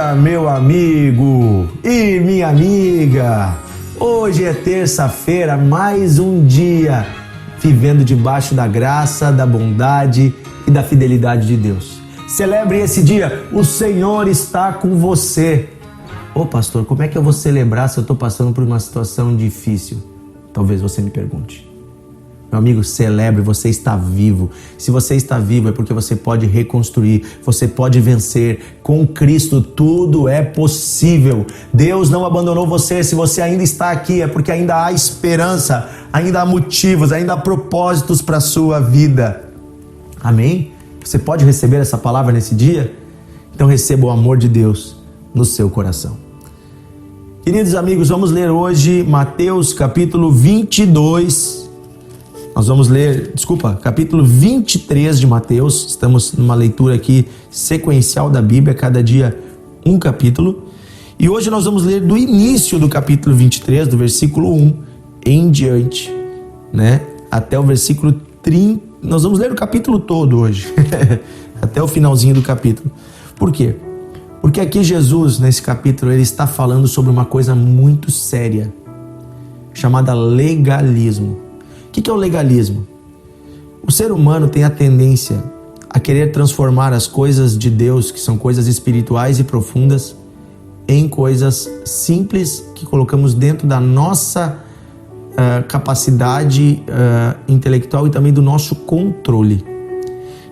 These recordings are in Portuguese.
dia, meu amigo e minha amiga. Hoje é terça-feira, mais um dia vivendo debaixo da graça, da bondade e da fidelidade de Deus. Celebre esse dia, o Senhor está com você. Ô pastor, como é que eu vou celebrar se eu estou passando por uma situação difícil? Talvez você me pergunte. Meu amigo, celebre, você está vivo. Se você está vivo é porque você pode reconstruir, você pode vencer. Com Cristo tudo é possível. Deus não abandonou você. Se você ainda está aqui é porque ainda há esperança, ainda há motivos, ainda há propósitos para a sua vida. Amém? Você pode receber essa palavra nesse dia? Então receba o amor de Deus no seu coração. Queridos amigos, vamos ler hoje Mateus capítulo 22. Nós vamos ler, capítulo 23 de Mateus. Estamos numa leitura aqui sequencial da Bíblia, cada dia um capítulo. E hoje nós vamos ler do início do capítulo 23, do versículo 1 em diante, né? Até o versículo 30. Nós vamos ler o capítulo todo hoje, até o finalzinho do capítulo. Por quê? Porque aqui Jesus, nesse capítulo, ele está falando sobre uma coisa muito séria, chamada legalismo. O que é o legalismo? O ser humano tem a tendência a querer transformar as coisas de Deus, que são coisas espirituais e profundas, em coisas simples que colocamos dentro da nossa capacidade intelectual e também do nosso controle.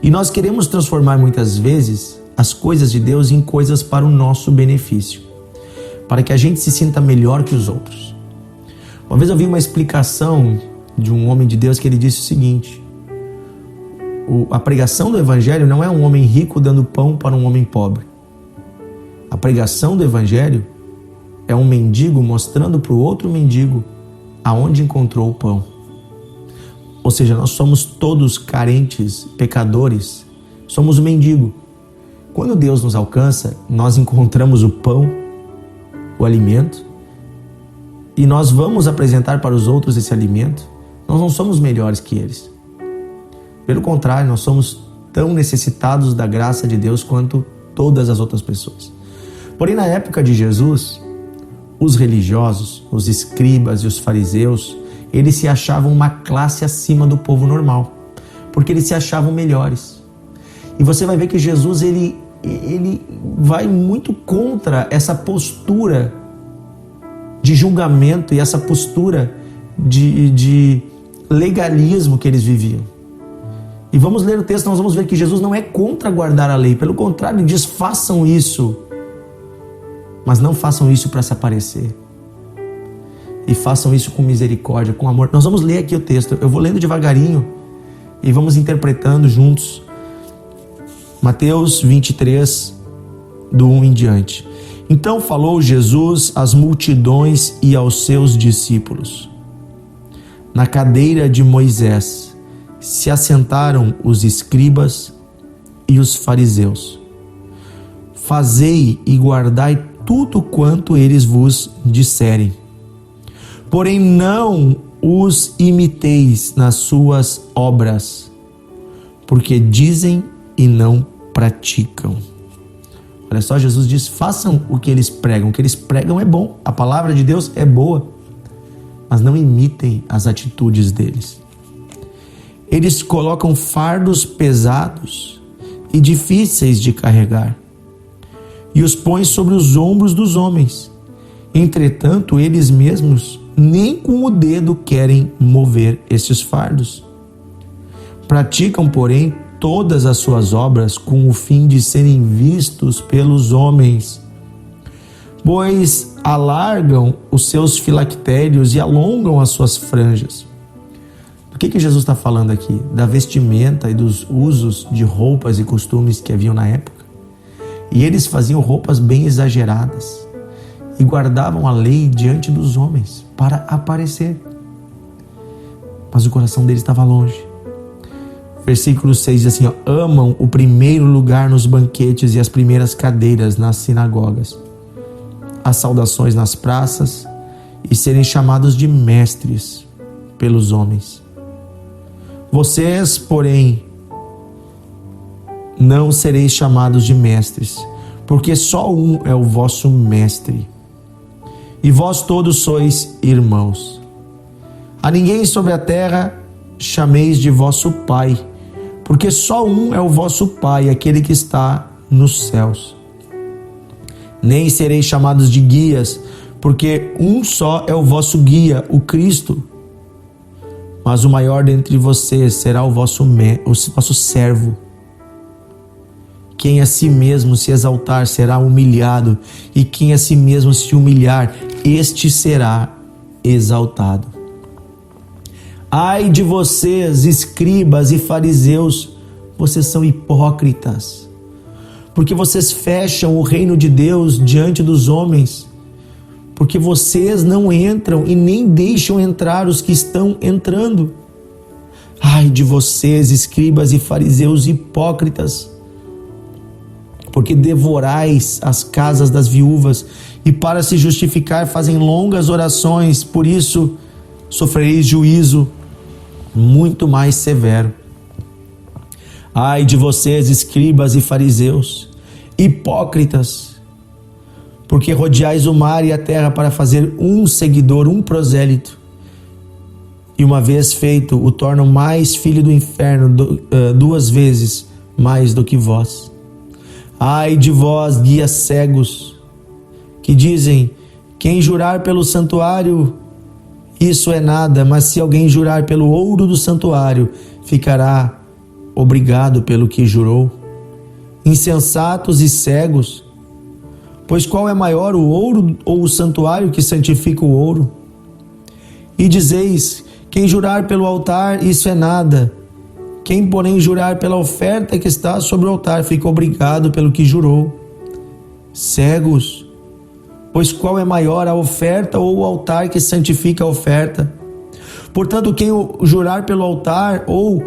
E nós queremos transformar muitas vezes as coisas de Deus em coisas para o nosso benefício, para que a gente se sinta melhor que os outros. Uma vez eu vi uma explicação de um homem de Deus que ele disse o seguinte: a pregação do evangelho não é um homem rico dando pão para um homem pobre. A pregação do evangelho é um mendigo mostrando para o outro mendigo aonde encontrou o pão. Ou seja, nós somos todos carentes, pecadores, somos o mendigo. Quando Deus nos alcança, nós encontramos o pão, o alimento, e nós vamos apresentar para os outros esse alimento. Nós não somos melhores que eles. Pelo contrário, nós somos tão necessitados da graça de Deus quanto todas as outras pessoas. Porém, na época de Jesus, os religiosos, os escribas e os fariseus, eles se achavam uma classe acima do povo normal, porque eles se achavam melhores. E você vai ver que Jesus, ele vai muito contra essa postura de julgamento e essa postura de legalismo que eles viviam. E vamos ler o texto, nós vamos ver que Jesus não é contra guardar a lei, pelo contrário, ele diz: façam isso, mas não façam isso para se aparecer, e façam isso com misericórdia, com amor. Nós vamos ler aqui o texto, eu vou lendo devagarinho e vamos interpretando juntos. Mateus 23, do 1 em diante. Então falou Jesus às multidões e aos seus discípulos. Na cadeira de Moisés se assentaram os escribas e os fariseus. Fazei e guardai tudo quanto eles vos disserem. Porém não os imiteis nas suas obras, porque dizem e não praticam. Olha só, Jesus diz: façam o que eles pregam. O que eles pregam é bom, a palavra de Deus é boa, mas não imitem as atitudes deles. Eles colocam fardos pesados e difíceis de carregar e os põem sobre os ombros dos homens. Entretanto, eles mesmos nem com o dedo querem mover esses fardos. Praticam, porém, todas as suas obras com o fim de serem vistos pelos homens, pois alargam os seus filactérios e alongam as suas franjas. Do que Jesus está falando aqui? Da vestimenta e dos usos de roupas e costumes que haviam na época. E eles faziam roupas bem exageradas e guardavam a lei diante dos homens para aparecer. Mas o coração deles estava longe. Versículo 6 diz assim: amam o primeiro lugar nos banquetes e as primeiras cadeiras nas sinagogas, as saudações nas praças e serem chamados de mestres pelos homens. Vocês, porém, não sereis chamados de mestres, porque só um é o vosso mestre, e vós todos sois irmãos. A ninguém sobre a terra chameis de vosso Pai, porque só um é o vosso Pai, aquele que está nos céus. Nem sereis chamados de guias, porque um só é o vosso guia, o Cristo. Mas o maior dentre vocês será o vosso servo. Quem a si mesmo se exaltar será humilhado, e quem a si mesmo se humilhar, este será exaltado. Ai de vocês, escribas e fariseus, vocês são hipócritas, porque vocês fecham o reino de Deus diante dos homens, porque vocês não entram e nem deixam entrar os que estão entrando. Ai de vocês, escribas e fariseus hipócritas, porque devorais as casas das viúvas e para se justificar fazem longas orações, por isso sofrereis juízo muito mais severo. Ai de vocês, escribas e fariseus, hipócritas, porque rodeais o mar e a terra para fazer um seguidor, um prosélito, e uma vez feito, o tornam mais filho do inferno 2 vezes mais do que vós. Ai de vós, guias cegos, que dizem: quem jurar pelo santuário, isso é nada, mas se alguém jurar pelo ouro do santuário, ficará obrigado pelo que jurou. Insensatos e cegos, pois qual é maior, o ouro ou o santuário que santifica o ouro? E dizeis: quem jurar pelo altar, isso é nada. Quem, porém, jurar pela oferta que está sobre o altar, fica obrigado pelo que jurou. Cegos, pois qual é maior, a oferta ou o altar que santifica a oferta? Portanto, quem jurar pelo altar, ou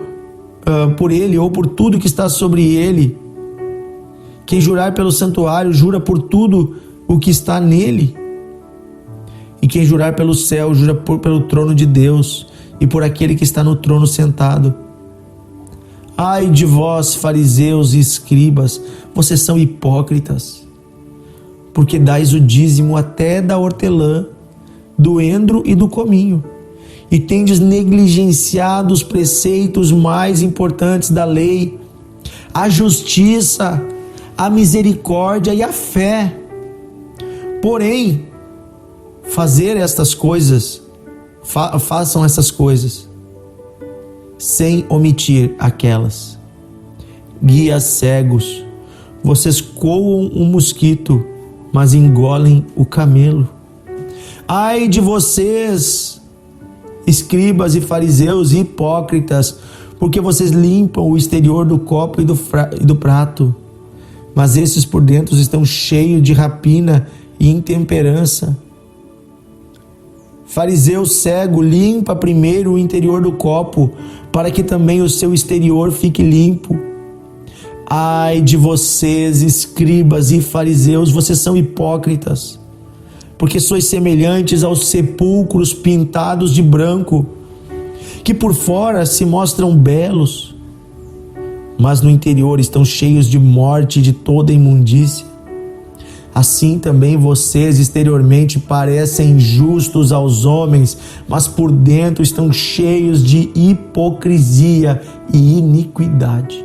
por ele, ou por tudo que está sobre ele, quem jurar pelo santuário, jura por tudo o que está nele. E quem jurar pelo céu, jura pelo trono de Deus e por aquele que está no trono sentado. Ai de vós, fariseus e escribas, vocês são hipócritas, porque dais o dízimo até da hortelã, do endro e do cominho, e tendes negligenciado os preceitos mais importantes da lei, a justiça, a misericórdia e a fé. Porém, façam essas coisas, sem omitir aquelas. Guias cegos, vocês coam um mosquito, mas engolem o camelo. Ai de vocês, escribas e fariseus hipócritas, porque vocês limpam o exterior do copo e do prato, mas esses por dentro estão cheios de rapina e intemperança. Fariseu cego, limpa primeiro o interior do copo, para que também o seu exterior fique limpo. Ai de vocês, escribas e fariseus, vocês são hipócritas, porque sois semelhantes aos sepulcros pintados de branco, que por fora se mostram belos, mas no interior estão cheios de morte e de toda imundícia. Assim também vocês exteriormente parecem justos aos homens, mas por dentro estão cheios de hipocrisia e iniquidade.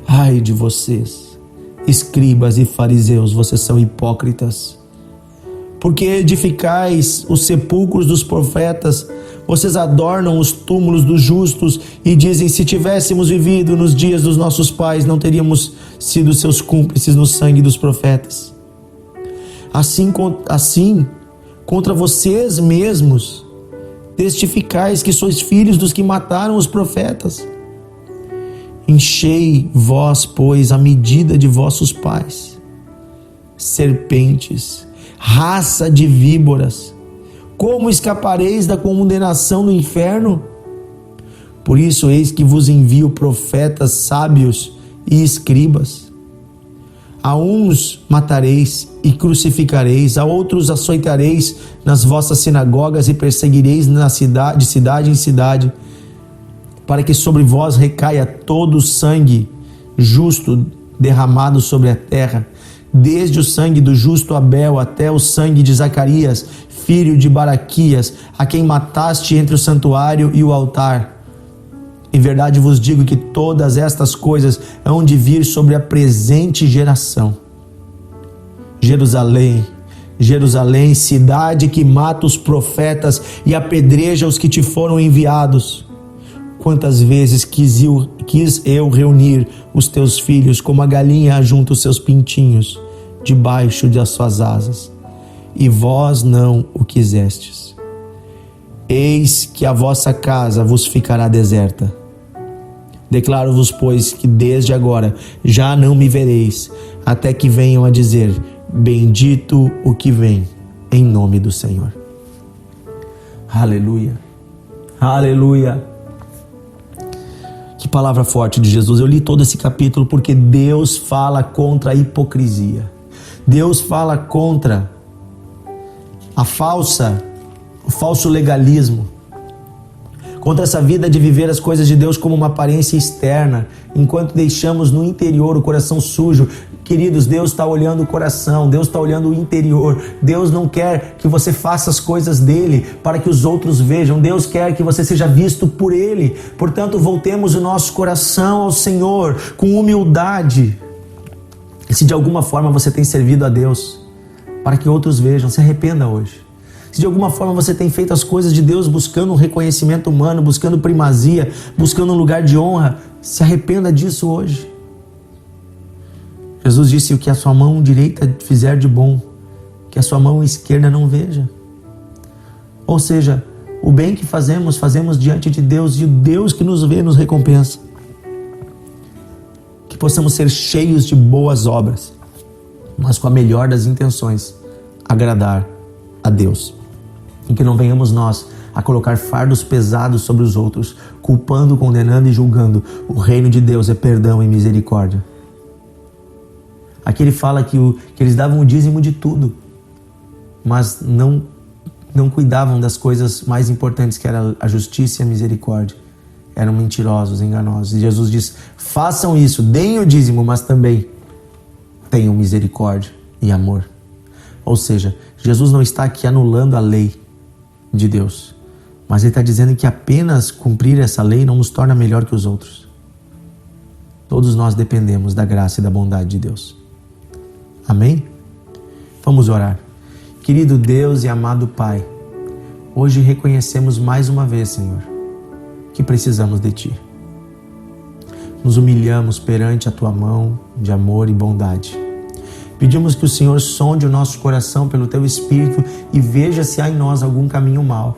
Ai de vocês, escribas e fariseus, vocês são hipócritas, porque edificais os sepulcros dos profetas, vocês adornam os túmulos dos justos e dizem: se tivéssemos vivido nos dias dos nossos pais, não teríamos sido seus cúmplices no sangue dos profetas. Assim contra vocês mesmos testificais que sois filhos dos que mataram os profetas. Enchei vós, pois, a medida de vossos pais. Serpentes, raça de víboras, como escapareis da condenação do inferno? Por isso, eis que vos envio profetas sábios e escribas. A uns matareis e crucificareis, a outros açoitareis nas vossas sinagogas e perseguireis de cidade em cidade, para que sobre vós recaia todo o sangue justo derramado sobre a terra, desde o sangue do justo Abel até o sangue de Zacarias, filho de Baraquias, a quem mataste entre o santuário e o altar. Em verdade vos digo que todas estas coisas hão de vir sobre a presente geração. Jerusalém, Jerusalém, cidade que mata os profetas e apedreja os que te foram enviados. Quantas vezes quis eu reunir os teus filhos como a galinha ajunta os seus pintinhos debaixo das suas asas, e vós não o quisestes. Eis que a vossa casa vos ficará deserta. Declaro-vos, pois, que desde agora já não me vereis, até que venham a dizer: bendito o que vem em nome do Senhor. Aleluia, aleluia. Que palavra forte de Jesus. Eu li todo esse capítulo porque Deus fala contra a hipocrisia. Deus fala contra o falso legalismo, contra essa vida de viver as coisas de Deus como uma aparência externa, enquanto deixamos no interior o coração sujo. Queridos, Deus está olhando o coração, Deus está olhando o interior. Deus não quer que você faça as coisas dele para que os outros vejam. Deus quer que você seja visto por ele. Portanto, voltemos o nosso coração ao Senhor com humildade. E se de alguma forma você tem servido a Deus para que outros vejam, se arrependa hoje. Se de alguma forma você tem feito as coisas de Deus buscando um reconhecimento humano, buscando primazia, buscando um lugar de honra, se arrependa disso hoje. Jesus disse: o que a sua mão direita fizer de bom, que a sua mão esquerda não veja. Ou seja, o bem que fazemos, fazemos diante de Deus, e o Deus que nos vê nos recompensa. Que possamos ser cheios de boas obras, mas com a melhor das intenções, agradar a Deus. E que não venhamos nós a colocar fardos pesados sobre os outros, culpando, condenando e julgando. O reino de Deus é perdão e misericórdia. Aqui ele fala que eles davam o dízimo de tudo, mas não cuidavam das coisas mais importantes, que era a justiça e a misericórdia. Eram mentirosos, enganosos. E Jesus diz: façam isso, deem o dízimo, mas também tenham misericórdia e amor. Ou seja, Jesus não está aqui anulando a lei de Deus, mas ele está dizendo que apenas cumprir essa lei não nos torna melhor que os outros. Todos nós dependemos da graça e da bondade de Deus. Amém? Vamos orar. Querido Deus e amado Pai, hoje reconhecemos mais uma vez, Senhor, que precisamos de Ti. Nos humilhamos perante a Tua mão de amor e bondade. Pedimos que o Senhor sonde o nosso coração pelo Teu Espírito e veja se há em nós algum caminho mau.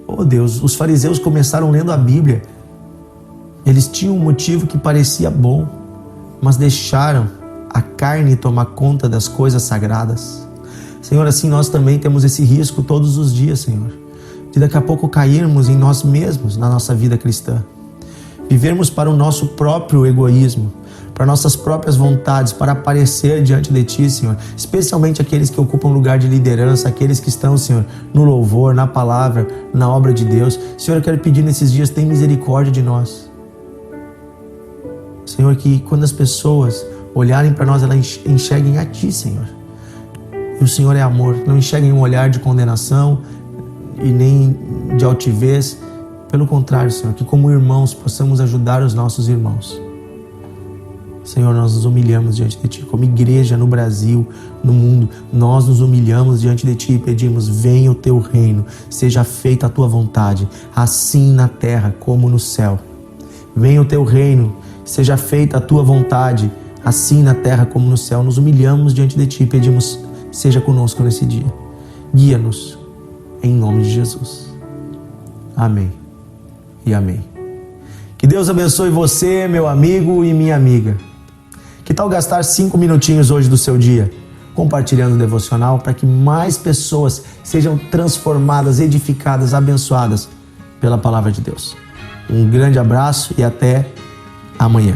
Oh Deus, os fariseus começaram lendo a Bíblia. Eles tinham um motivo que parecia bom, mas deixaram a carne tomar conta das coisas sagradas. Senhor, assim nós também temos esse risco todos os dias, Senhor, de daqui a pouco cairmos em nós mesmos na nossa vida cristã. Vivermos para o nosso próprio egoísmo, para nossas próprias vontades, para aparecer diante de Ti, Senhor. Especialmente aqueles que ocupam lugar de liderança, aqueles que estão, Senhor, no louvor, na palavra, na obra de Deus. Senhor, eu quero pedir nesses dias, tem misericórdia de nós. Senhor, que quando as pessoas olharem para nós, elas enxerguem a Ti, Senhor. E o Senhor é amor. Não enxerguem um olhar de condenação e nem de altivez. Pelo contrário, Senhor, que como irmãos possamos ajudar os nossos irmãos. Senhor, nós nos humilhamos diante de Ti. Como igreja no Brasil, no mundo, nós nos humilhamos diante de Ti e pedimos: venha o Teu reino, seja feita a Tua vontade, assim na terra como no céu. Venha o Teu reino, seja feita a Tua vontade, assim na terra como no céu. Nos humilhamos diante de Ti e pedimos: seja conosco nesse dia. Guia-nos, em nome de Jesus. Amém e amém. Que Deus abençoe você, meu amigo e minha amiga. Que tal gastar 5 minutinhos hoje do seu dia compartilhando o devocional para que mais pessoas sejam transformadas, edificadas, abençoadas pela palavra de Deus. Um grande abraço e até amanhã.